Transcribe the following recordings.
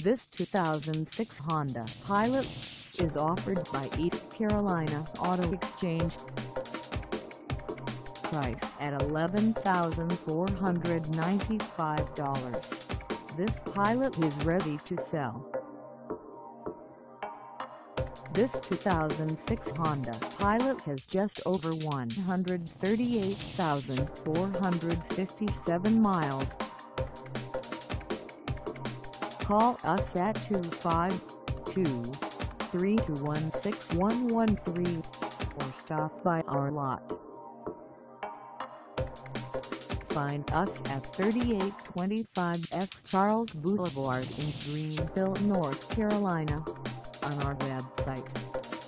This 2006 Honda Pilot is offered by East Carolina Auto Exchange. Price at $11,495. This Pilot is ready to sell. This 2006 Honda Pilot has just over 138,457 miles. Call us at 252-321-6113 or stop by our lot. Find us at 3825 S. Charles Boulevard in Greenville, North Carolina, on our website,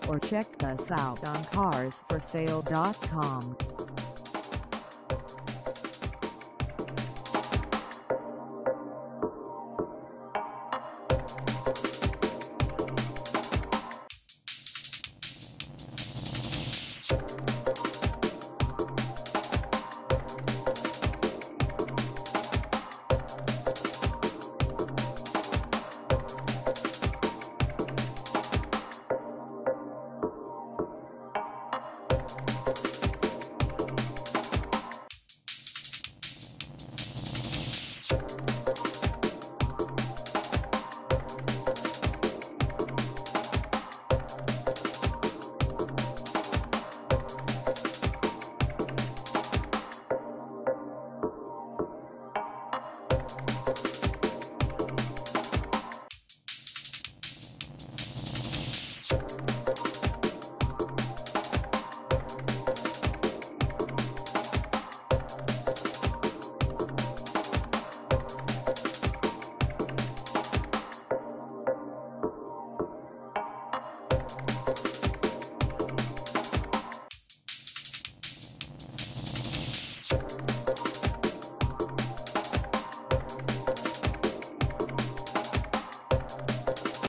or check us out on carsforsale.com.